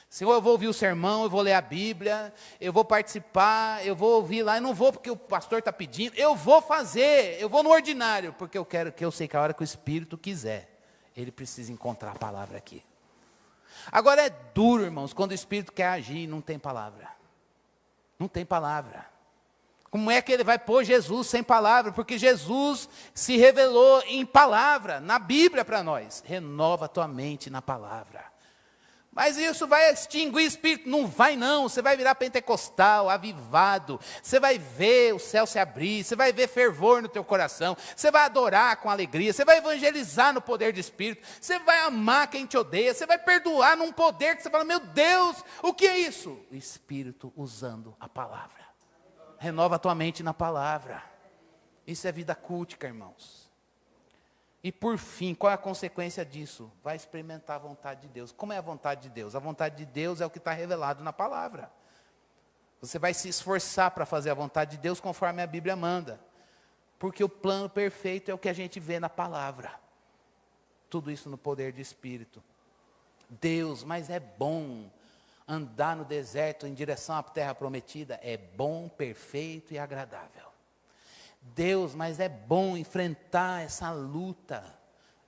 Senhor, eu vou ouvir o sermão, eu vou ler a Bíblia, eu vou participar, eu vou ouvir lá. Eu não vou porque o pastor está pedindo, eu vou fazer, eu vou no ordinário, porque eu sei que a hora que o Espírito quiser, ele precisa encontrar a palavra aqui. Agora é duro, irmãos, quando o Espírito quer agir e não tem palavra. Não tem palavra. Como é que ele vai pôr Jesus sem palavra? Porque Jesus se revelou em palavra, na Bíblia para nós. Renova a tua mente na palavra. Mas isso vai extinguir o Espírito? Não vai não, você vai virar pentecostal, avivado. Você vai ver o céu se abrir, você vai ver fervor no teu coração. Você vai adorar com alegria, você vai evangelizar no poder do Espírito. Você vai amar quem te odeia, você vai perdoar num poder que você fala: meu Deus, o que é isso? O Espírito usando a palavra. Renova a tua mente na palavra. Isso é vida cultica, irmãos. E por fim, qual é a consequência disso? Vai experimentar a vontade de Deus. Como é a vontade de Deus? A vontade de Deus é o que está revelado na palavra. Você vai se esforçar para fazer a vontade de Deus conforme a Bíblia manda. Porque o plano perfeito é o que a gente vê na palavra. Tudo isso no poder do Espírito. Deus, mas é bom andar no deserto em direção à terra prometida. É bom, perfeito e agradável. Deus, mas é bom enfrentar essa luta.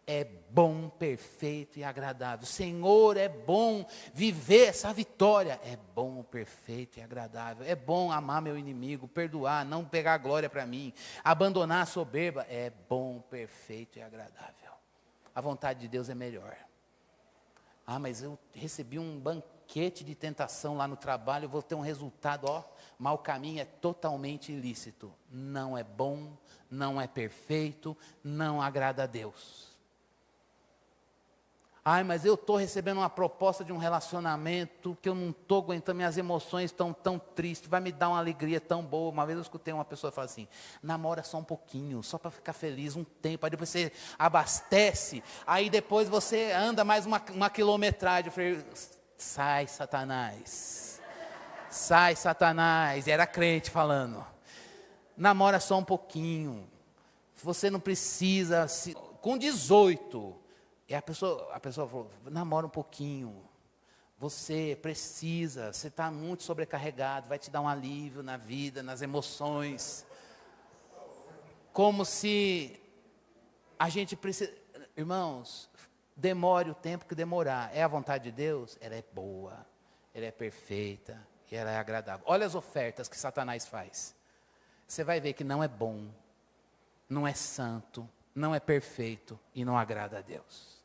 É bom, perfeito e agradável. Senhor, é bom viver essa vitória. É bom, perfeito e agradável. É bom amar meu inimigo, perdoar, não pegar glória para mim, abandonar a soberba. É bom, perfeito e agradável. A vontade de Deus é melhor. Ah, mas eu recebi um banquete de tentação lá no trabalho, eu vou ter um resultado, mau caminho, é totalmente ilícito. Não é bom, não é perfeito, não agrada a Deus. Ai, mas eu estou recebendo uma proposta de um relacionamento que eu não estou aguentando, minhas emoções estão tão tristes, vai me dar uma alegria tão boa. Uma vez eu escutei uma pessoa falar assim: namora só um pouquinho, só para ficar feliz um tempo, aí depois você abastece, aí depois você anda mais uma quilometragem. Eu falei: sai, Satanás, sai, Satanás. E era crente falando. Namora só um pouquinho, você não precisa, com 18... E a pessoa falou: namora um pouquinho, você precisa, você está muito sobrecarregado, vai te dar um alívio na vida, nas emoções. Como se a gente precisa, irmãos, Demore o tempo que demorar. É a vontade de Deus? Ela é boa, ela é perfeita e ela é agradável. Olha as ofertas que Satanás faz. Você vai ver que não é bom, não é santo, não é perfeito e não agrada a Deus.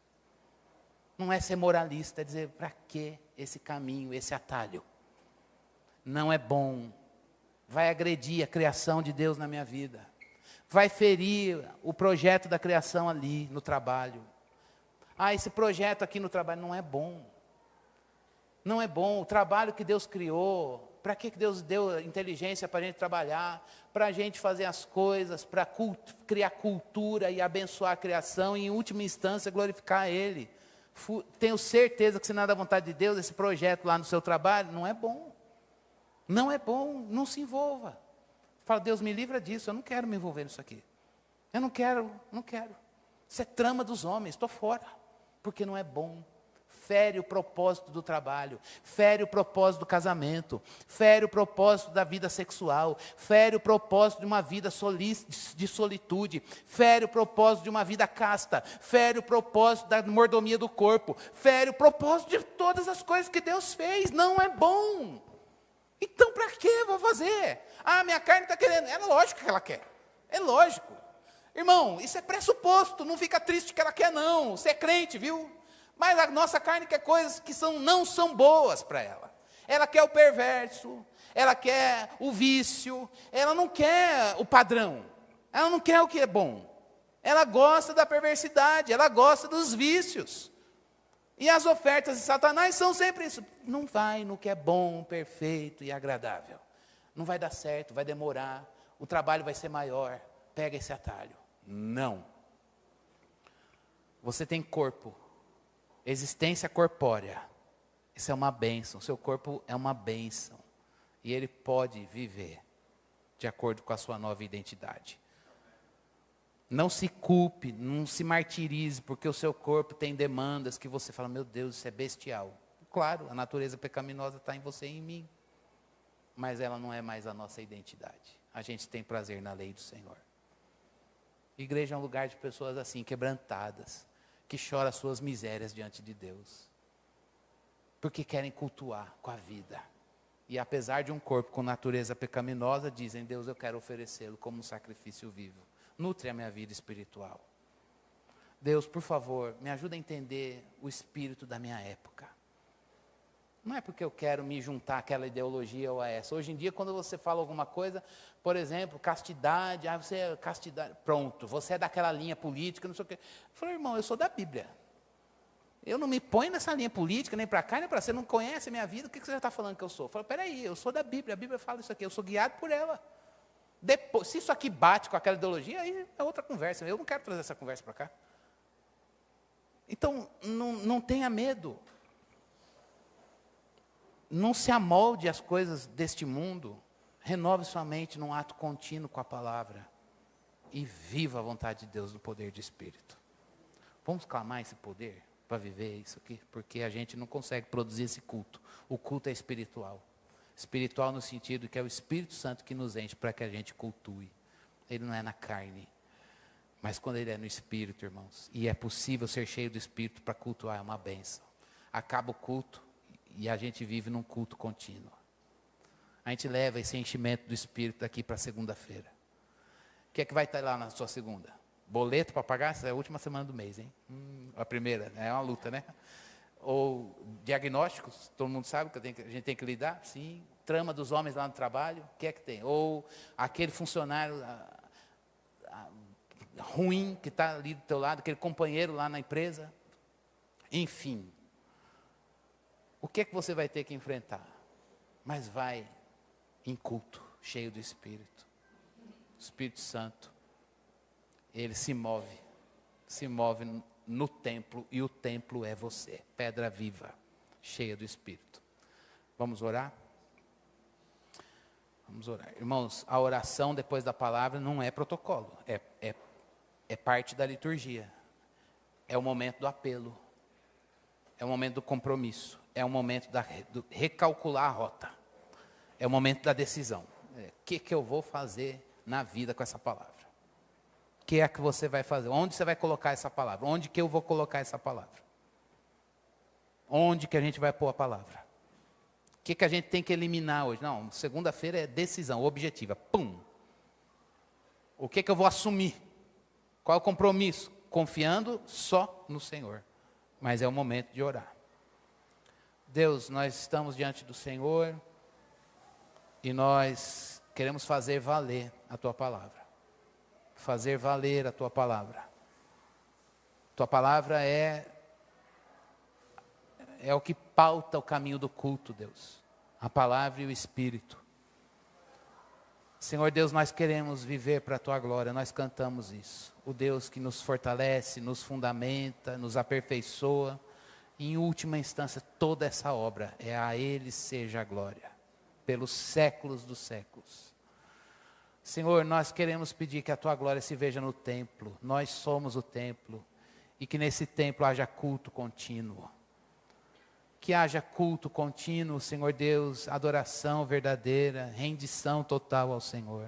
Não é ser moralista, é dizer, para que esse caminho, esse atalho? Não é bom. Vai agredir a criação de Deus na minha vida. Vai ferir o projeto da criação ali, no trabalho. Esse projeto aqui no trabalho não é bom. Não é bom. O trabalho que Deus criou, para que Deus deu inteligência para a gente trabalhar? Para a gente fazer as coisas, para criar cultura e abençoar a criação e, em última instância, glorificar Ele. Tenho certeza que, se não é da vontade de Deus, esse projeto lá no seu trabalho não é bom. Não é bom, não se envolva. Fala, Deus, me livra disso, eu não quero me envolver nisso aqui. Eu não quero. Isso é trama dos homens, estou fora. Porque não é bom. Fere o propósito do trabalho, fere o propósito do casamento, fere o propósito da vida sexual, fere o propósito de uma vida de solitude, fere o propósito de uma vida casta, fere o propósito da mordomia do corpo, fere o propósito de todas as coisas que Deus fez. Não é bom. Então, para que eu vou fazer? Minha carne está querendo. É lógico que ela quer. É lógico. Irmão, isso é pressuposto. Não fica triste que ela quer, não. Você é crente, viu? Mas a nossa carne quer coisas que não são boas para ela. Ela quer o perverso. Ela quer o vício. Ela não quer o padrão. Ela não quer o que é bom. Ela gosta da perversidade. Ela gosta dos vícios. E as ofertas de Satanás são sempre isso. Não vai no que é bom, perfeito e agradável. Não vai dar certo, vai demorar. O trabalho vai ser maior. Pega esse atalho. Não. Você tem corpo. Existência corpórea. Isso é uma bênção. Seu corpo é uma bênção. E ele pode viver de acordo com a sua nova identidade. Não se culpe, não se martirize, porque o seu corpo tem demandas que você fala, meu Deus, isso é bestial. Claro, a natureza pecaminosa está em você e em mim. Mas ela não é mais a nossa identidade. A gente tem prazer na lei do Senhor. Igreja é um lugar de pessoas assim, quebrantadas, que choram as suas misérias diante de Deus. Porque querem cultuar com a vida. E apesar de um corpo com natureza pecaminosa, dizem, Deus, eu quero oferecê-lo como um sacrifício vivo. Nutre a minha vida espiritual. Deus, por favor, me ajuda a entender o espírito da minha época. Não é porque eu quero me juntar àquela ideologia ou a essa. Hoje em dia, quando você fala alguma coisa, por exemplo, castidade, você é castidade, pronto, você é daquela linha política, não sei o quê. Eu falei, irmão, eu sou da Bíblia. Eu não me ponho nessa linha política, nem para cá, nem para você, não conhece a minha vida, o que você já está falando que eu sou? Eu falei, peraí, eu sou da Bíblia, a Bíblia fala isso aqui, eu sou guiado por ela. Depois, se isso aqui bate com aquela ideologia, aí é outra conversa. Eu não quero trazer essa conversa para cá. Então, não tenha medo. Não se amolde às coisas deste mundo. Renove sua mente num ato contínuo com a palavra. E viva a vontade de Deus no poder de Espírito. Vamos clamar esse poder para viver isso aqui? Porque a gente não consegue produzir esse culto. O culto é espiritual. Espiritual no sentido que é o Espírito Santo que nos enche para que a gente cultue. Ele não é na carne. Mas quando ele é no Espírito, irmãos, e é possível ser cheio do Espírito para cultuar, é uma bênção. Acaba o culto e a gente vive num culto contínuo. A gente leva esse enchimento do Espírito daqui para segunda-feira. O que é que vai estar lá na sua segunda? Boleto para pagar? Essa é a última semana do mês, hein? A primeira, é uma luta, né? Ou diagnósticos, todo mundo sabe que a gente tem que lidar? Sim. Trama dos homens lá no trabalho, o que é que tem? Ou aquele funcionário ruim que está ali do teu lado, aquele companheiro lá na empresa. Enfim. O que é que você vai ter que enfrentar? Mas vai em culto, cheio do Espírito. O Espírito Santo, ele se move no templo, e o templo é você, pedra viva, cheia do Espírito. Vamos orar? Vamos orar. Irmãos, a oração depois da palavra não é protocolo, é parte da liturgia. É o momento do apelo, é o momento do compromisso, é o momento do recalcular a rota, é o momento da decisão. O que eu vou fazer na vida com essa palavra? O que é que você vai fazer? Onde você vai colocar essa palavra? Onde que eu vou colocar essa palavra? Onde que a gente vai pôr a palavra? O que a gente tem que eliminar hoje? Não, segunda-feira é decisão objetiva. Pum! O que eu vou assumir? Qual é o compromisso? Confiando só no Senhor. Mas é o momento de orar. Deus, nós estamos diante do Senhor e nós queremos fazer valer a Tua palavra. Fazer valer a Tua palavra. Tua palavra é o que pauta o caminho do culto, Deus. A palavra e o Espírito. Senhor Deus, nós queremos viver para a Tua glória, nós cantamos isso. O Deus que nos fortalece, nos fundamenta, nos aperfeiçoa. Em última instância, toda essa obra, é a Ele seja a glória, pelos séculos dos séculos. Senhor, nós queremos pedir que a Tua glória se veja no templo. Nós somos o templo. E que nesse templo haja culto contínuo. Que haja culto contínuo, Senhor Deus, adoração verdadeira, rendição total ao Senhor.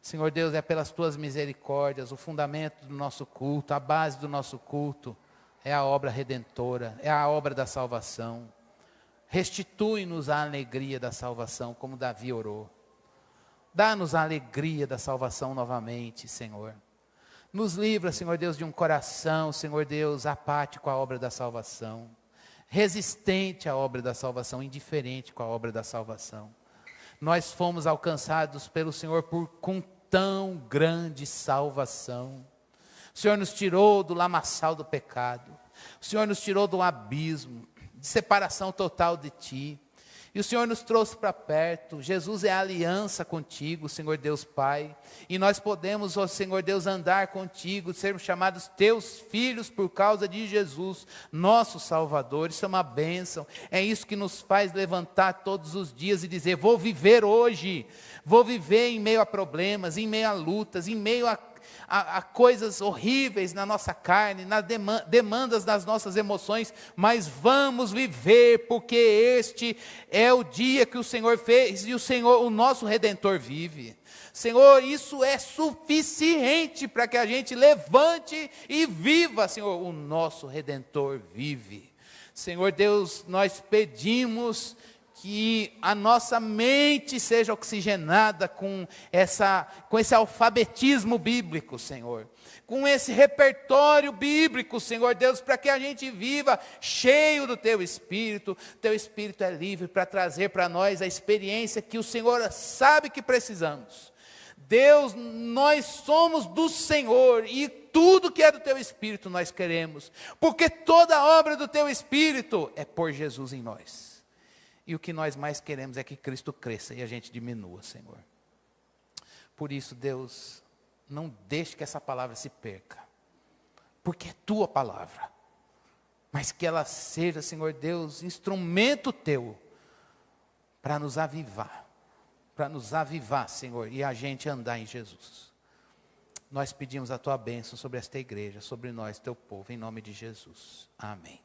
Senhor Deus, é pelas Tuas misericórdias, o fundamento do nosso culto, a base do nosso culto, é a obra redentora, é a obra da salvação. Restitui-nos a alegria da salvação, como Davi orou. Dá-nos a alegria da salvação novamente, Senhor. Nos livra, Senhor Deus, de um coração, Senhor Deus, apático à obra da salvação. Resistente à obra da salvação, indiferente com a obra da salvação. Nós fomos alcançados pelo Senhor com tão grande salvação. O Senhor nos tirou do lamaçal do pecado. O Senhor nos tirou do abismo, de separação total de Ti. E o Senhor nos trouxe para perto. Jesus é a aliança contigo, Senhor Deus Pai. E nós podemos, ó Senhor Deus, andar contigo, sermos chamados Teus filhos por causa de Jesus, nosso Salvador. Isso é uma bênção. É isso que nos faz levantar todos os dias e dizer, vou viver hoje. Vou viver em meio a problemas, em meio a lutas, em meio a coisas horríveis na nossa carne, nas demandas das nossas emoções, mas vamos viver, porque este é o dia que o Senhor fez, e o Senhor, o nosso Redentor, vive. Senhor, isso é suficiente para que a gente levante e viva, Senhor, o nosso Redentor vive. Senhor Deus, nós pedimos que a nossa mente seja oxigenada com esse alfabetismo bíblico, Senhor. Com esse repertório bíblico, Senhor Deus, para que a gente viva cheio do Teu Espírito. Teu Espírito é livre para trazer para nós a experiência que o Senhor sabe que precisamos. Deus, nós somos do Senhor e tudo que é do Teu Espírito nós queremos. Porque toda a obra do Teu Espírito é por Jesus em nós. E o que nós mais queremos é que Cristo cresça e a gente diminua, Senhor. Por isso, Deus, não deixe que essa palavra se perca. Porque é Tua palavra. Mas que ela seja, Senhor Deus, instrumento Teu para nos avivar. Para nos avivar, Senhor, e a gente andar em Jesus. Nós pedimos a Tua bênção sobre esta igreja, sobre nós, Teu povo, em nome de Jesus. Amém.